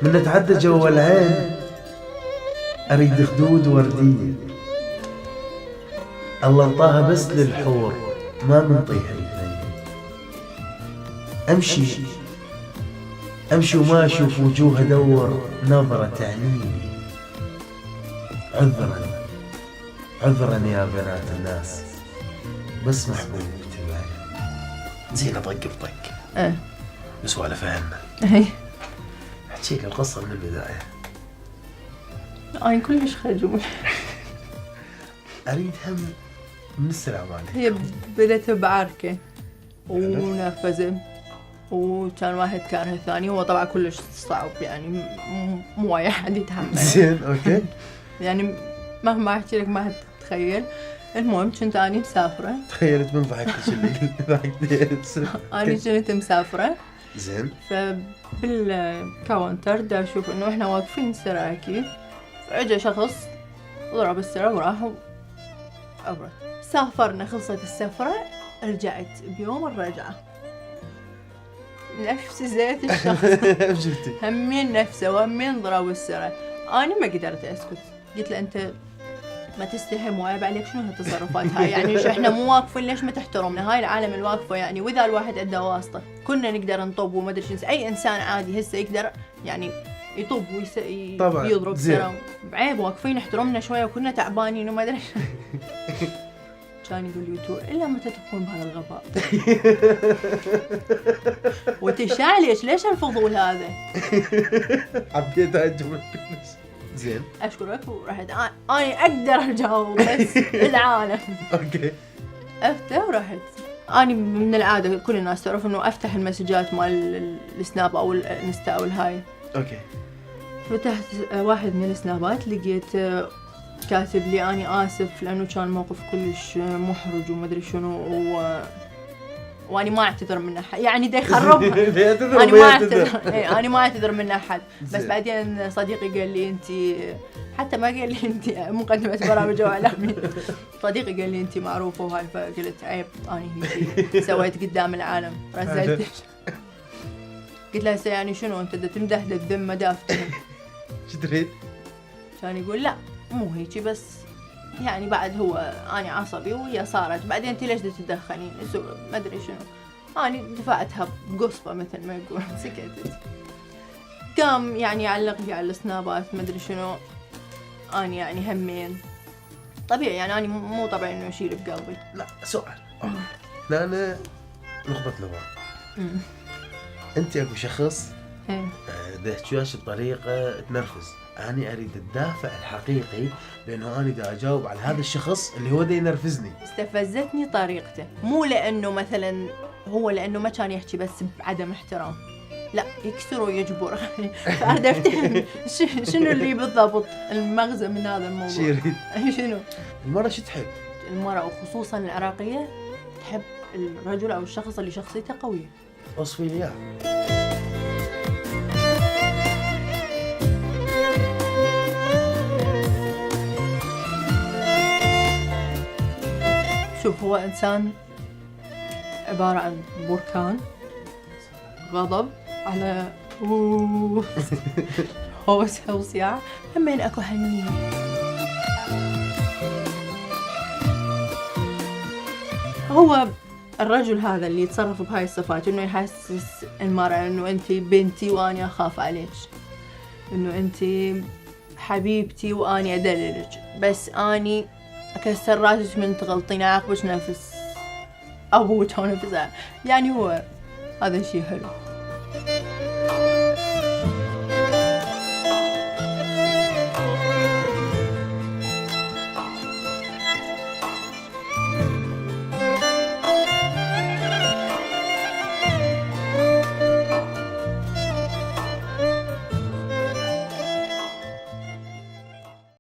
من نتعدى جوا العين أريد خدود وردية، الله انطاها بس للحور ما منطيها للثانية. أمشي وما أشوف وجوه أدور نظرة تعنيني. عذرا يا بنات الناس، بس محبوب تبعي. زين أطق بطق نسولف عنه. احكي لي القصة من البداية. أنا كلش خجول. أريد هم من السلام عليكم. هي بدأت بعركة ونرفزة، وكان واحد كاره الثاني. هو طبعا كلش صعب يعني، مو أي حد يتحمل. زين أوكي. يعني مهما أحكي لك ما هتتخيل. المهم كنت أنا مسافرة. تخيلت من ضحكتش اللي ضحكتي. أنا كنت مسافرة. زين. فبالكاونتر دا أشوف إنه إحنا واقفين سراكي، فأجا شخص ضرب السرا وراح أبرد. سافرنا، خلصت السفرة، رجعت بيوم الرجعة نفس زيت الشخص. همين نفسه وهمين ضرب السرا. أنا ما قدرت أسكت، قلت له أنت ما تستحي، مو عيب عليك؟ شنو هالتصرفات هاي؟ يعني شو احنا مو واقفين؟ ليش ما تحترمنا؟ هاي العالم الواقفة يعني. واذا الواحد عنده واسطة كنا نقدر نطب وما ادري شنو. اي انسان عادي هسه يقدر يعني يطب ويضرب سرا. بعيب، واقفين احترمنا شوية، وكنا تعبانين وما ادري. كان يقول لي تو الا متى تكون بهذا الغباء؟ وتشعليش ليش الفضول هذا؟ حبيت الجملة. زين. اشكرك. ورحت انا اقدر اجاوب بس العالم. اوكي. افتح ورحت. انا من العاده كل الناس تعرف انه افتح المسجات مال السناب او الانستا او الهاي. اوكي. فتحت واحد من السنابات، لقيت كاتب لي اني اسف لانه كان موقف كلش محرج وما ادري شنو، واني ما اعتذر من احد. يعني دا يخربها. انا ما اعتذر. انا ما اعتذر من احد. بس بعدين صديقي قال لي انت، حتى ما قال لي انت مقدمه برامج اعلامي، صديقي قال لي انت معروفه وهاي. فقلت عيب اني هيك سويت قدام العالم، رزلت. قلت له هسه يعني شنو انت دا تمدح للذمه دافتهم؟ شو تريد؟ كان يقول لا مو هيك، بس يعني بعد هو أنا عصبي وهي صارت. بعدين انت ليش تتدخلين؟ ما ادري شنو. أنا دفعتها بقصبة مثل ما يقول. سكتت. قام يعني يعلق لي على السنابات ما ادري شنو. أنا يعني همين طبيعي، يعني أنا مو طبيعي إنه أشيل بقلبي. لا سؤال. لا أنا لخبط لغة. أنت أكو شخص ده تشوش بطريقة تنرفز. أنا أريد الدافع الحقيقي، لأنه أنا دا أجاوب على هذا الشخص اللي هو دا ينرفزني. استفزتني طريقته، مو لأنه مثلا هو لأنه ما كان يحكي بس بعدم احترام، لا يكسر ويجبر. فأريد أفتهم شنو اللي بالضبط المغزى من هذا الموضوع. شو يريد؟ شنو؟ المرأة شو تحب؟ المرأة وخصوصا العراقية تحب الرجل أو الشخص اللي شخصيته قوية. وصفي لي إياه. شوف، هو إنسان عبارة عن بركان، غضب على هوس وصياع، همين أكو حنية. هو الرجل هذا اللي يتصرف بهاي الصفات، إنه يحسس المرأة إنه أنت بنتي وأنا أخاف عليك، إنه أنت حبيبتي وأنا أدللك، بس أني أكسر راسك من تغلطين، أعاقبك نفس أبوك ونفسها. يعني هو هذا شيء حلو.